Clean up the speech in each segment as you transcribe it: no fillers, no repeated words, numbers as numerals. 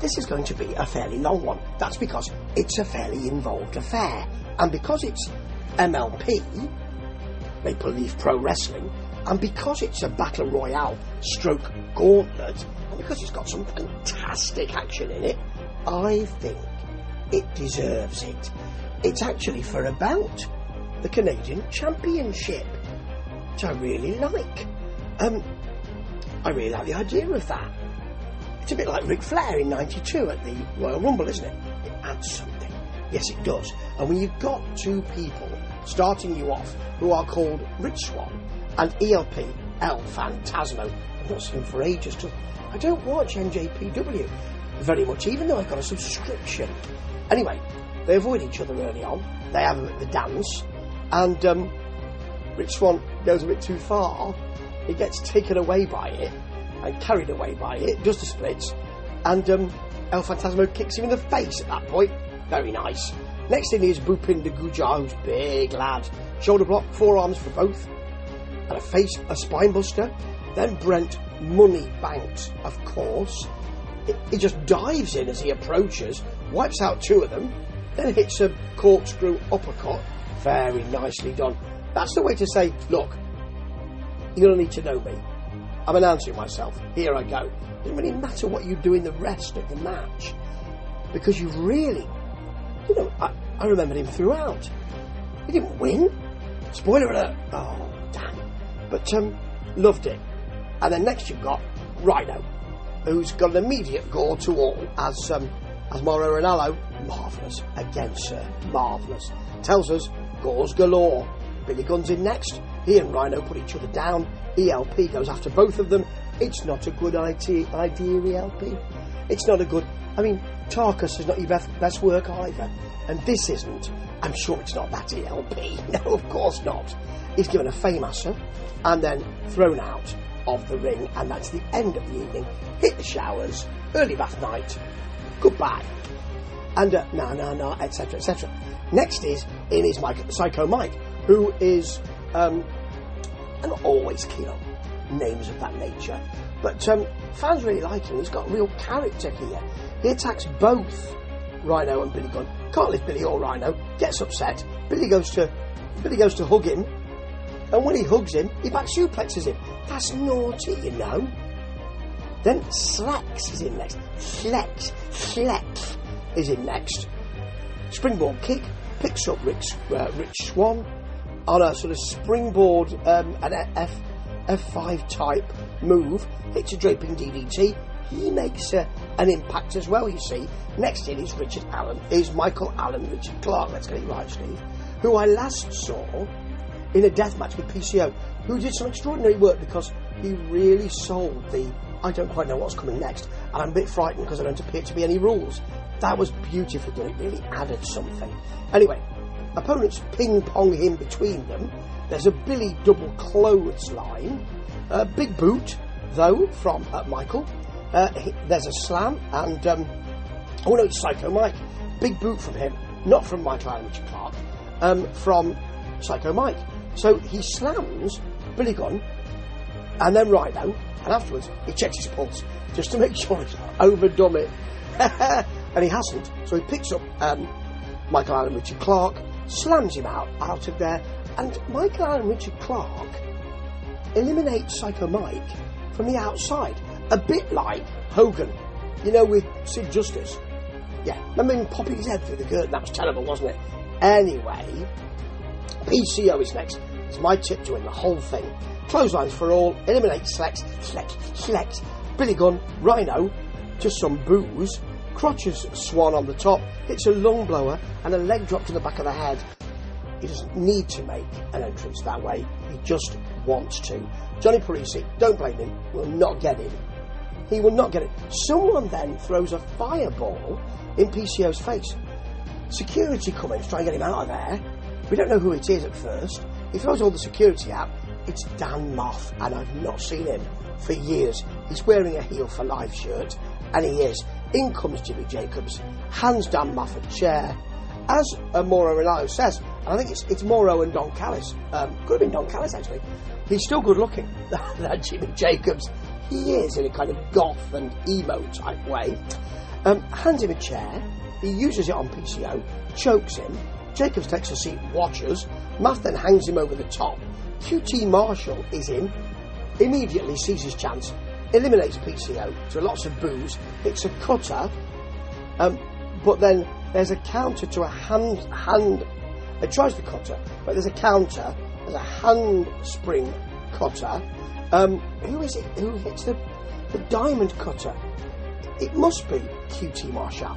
this is going to be a fairly long one. That's because it's a fairly involved affair. And because it's MLP, Maple Leaf Pro Wrestling, and because it's a Battle Royale stroke gauntlet, and because it's got some fantastic action in it, I think it deserves it. It's actually for a belt, the Canadian Championship, which I really like. I really like the idea of that. It's a bit like Ric Flair in '92 at the Royal Rumble, isn't it? It adds something. Yes, it does. And when you've got two people starting you off who are called Rich Swann and ELP, El Phantasmo, I've not seen him for ages. I don't watch NJPW very much, even though I've got a subscription. Anyway, they avoid each other early on. They have the dance, and Rich Swann goes a bit too far. He gets taken away by it and carried away by it, does the splits, and El Phantasmo kicks him in the face at that point. Very nice. Next thing is Bhupinder Gujjar, who's big lad. Shoulder block, forearms for both, and a spine buster. Then Brent Money Banks, of course. He just dives in as he approaches, wipes out two of them, then hits a corkscrew uppercut. Very nicely done. That's the way to say, look, you're going to need to know me. I'm announcing myself. Here I go. It doesn't really matter what you do in the rest of the match, because you've really, I remembered him throughout. He didn't win. Spoiler alert. Oh, damn. But loved it. And then next you've got Rhino, who's got an immediate gore to all as Mauro Ranallo. Marvellous. Again, sir. Marvellous. Tells us gores galore. Billy Gunn's in next. He and Rhino put each other down. ELP goes after both of them. It's not a good idea, ELP. It's not a good... Tarkus is not your best work either. And this isn't. I'm sure it's not that ELP. No, of course not. He's given a Faymaster and then thrown out of the ring, and that's the end of the evening. Hit the showers, early bath night, goodbye. And etc, etc. Next is Psycho Mike, who is I'm not always keen on names of that nature, but fans really like him. He's got real character here. He attacks both Rhino and Billy Gunn. Can't lift Billy or Rhino. Gets upset. Billy goes to hug him, and when he hugs him, he back suplexes him. That's naughty, you know. Then Slex is in next. Slex is in next. Springboard kick, picks up Rich Swann on a sort of springboard, an F5 type move, hits a draping DDT. He makes an impact as well, you see. Next in is Michael Allen Richard Clark, let's get it right, Steve, who I last saw in a death match with PCO, who did some extraordinary work because he really sold the I don't quite know what's coming next, and I'm a bit frightened because there don't appear to be any rules. That was beautifully done. It really added something. Anyway, opponents ping-pong him between them. There's a Billy double clothesline. Big boot, though, from Michael. There's a slam, and... it's Psycho Mike. Big boot from him. Not from Michael Allen Richard Clark. From Psycho Mike. So he slams Billy Gunn, and then Rhino, and afterwards he checks his pulse, just to make sure he's overdone it. And he hasn't. So he picks up Michael Allen Richard Clark, slams him out of there, and Michael Allen Richard Clark eliminates Psycho Mike from the outside, a bit like Hogan, with Sid Justice. Yeah, remember him popping his head through the curtain? That was terrible, wasn't it? Anyway, PCO is next. It's my tip to win the whole thing. Clotheslines for all, eliminates Slex, Billy Gunn, Rhino, just some booze, crotches Swan on the top, hits a lung blower and a leg drop to the back of the head. He doesn't need to make an entrance that way, he just wants to. Johnny Parisi, don't blame him, will not get in. He will not get it. Someone then throws a fireball in PCO's face. Security come in to try and get him out of there. We don't know who it is at first. He throws all the security out. It's Dan Moff, and I've not seen him for years. He's wearing a Heel for Life shirt, and he is. In comes Jimmy Jacobs, hands Dan Moff a chair. As Mauro Ranallo says, and I think it's Mauro and Don Callis. Could have been Don Callis, actually. He's still good looking, that Jimmy Jacobs. He is, in a kind of goth and emo type way. Hands him a chair, he uses it on PCO, chokes him, Jacobs takes a seat and watches, Math then hangs him over the top, QT Marshall is in, immediately sees his chance, eliminates PCO to lots of boos, hits a cutter, but then there's a counter to a hand, it tries the cutter, but there's a counter, there's a handspring cutter. Who is it who hits the diamond cutter? It must be QT Marshall.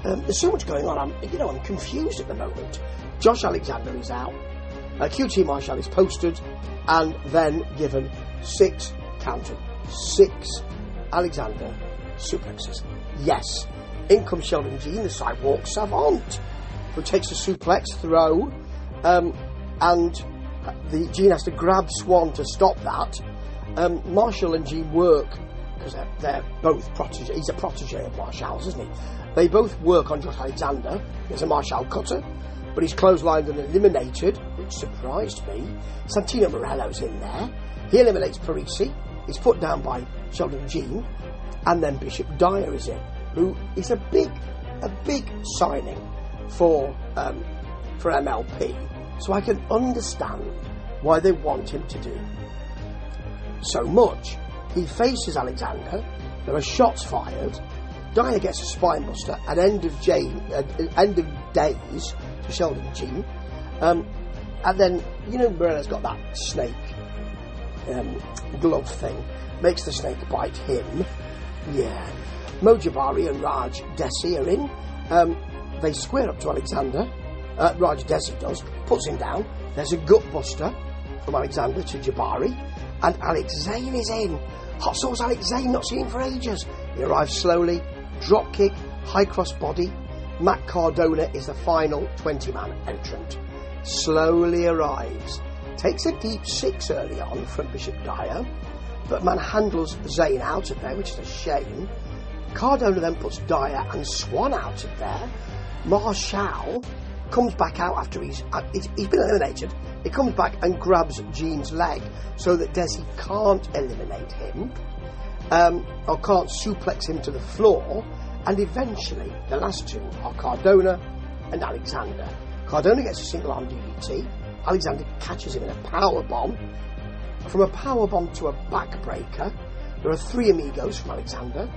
There's so much going on, I'm confused at the moment. Josh Alexander is out, QT Marshall is posted, and then given 6 Alexander suplexes. Yes, in comes Sheldon Jean, the sidewalk savant, who takes a suplex throw, and the Jean has to grab Swan to stop that. Marshall and Jean work, because they're both protege. He's a protege of Marshall's, isn't he? They both work on Josh Alexander. There's a Marshall cutter, but he's clotheslined and eliminated, which surprised me. Santino Morello's in there. He eliminates Parisi. He's put down by Sheldon Jean, and then Bishop Dyer is in, who is a big signing for MLP. So I can understand why they want him to do so much. He faces Alexander. There are shots fired. Dyer gets a spinebuster at end of days to Sheldon Jean, and then Morello's got that snake glove thing, makes the snake bite him. Yeah, Mojibari and Raj Desi are in. They square up to Alexander. Raj Desi does, puts him down. There's a gut buster from Alexander to Jabari, and Alex Zane is in. Hot Sauce Alex Zane, not seen for ages. He arrives slowly, drop kick, high cross body. Matt Cardona is the final 20-man entrant. Slowly arrives, takes a deep 6 early on from Bishop Dyer, but manhandles Zane out of there, which is a shame. Cardona then puts Dyer and Swan out of there. Marshall comes back out after he's been eliminated. He comes back and grabs Jean's leg so that Desi can't eliminate him, or can't suplex him to the floor, and eventually the last two are Cardona and Alexander. Cardona gets a single arm DDT. Alexander catches him in a power bomb. From a power bomb to a backbreaker, there are 3 amigos from Alexander.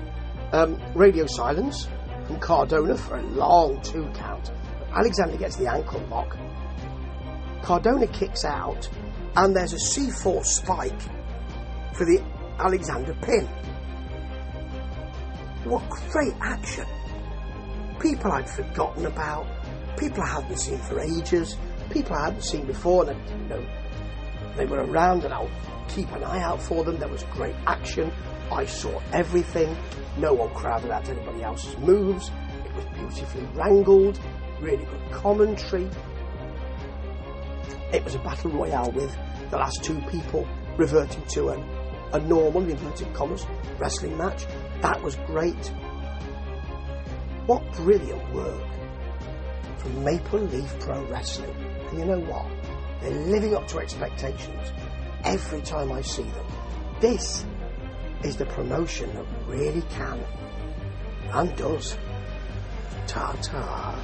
Radio silence from Cardona for a long 2 count. Alexander gets the ankle lock. Cardona kicks out, and there's a C4 spike for the Alexander pin. What great action! People I'd forgotten about, people I hadn't seen for ages, people I hadn't seen before, and they were around, and I'll keep an eye out for them. There was great action. I saw everything. No one crowded out anybody else's moves. It was beautifully wrangled. Really good commentary. It was a battle royale with the last 2 people reverting to a normal, inverted commas, wrestling match. That was great. What brilliant work from Maple Leaf Pro Wrestling. And you know what? They're living up to expectations every time I see them. This is the promotion that really can and does. Ta-ta.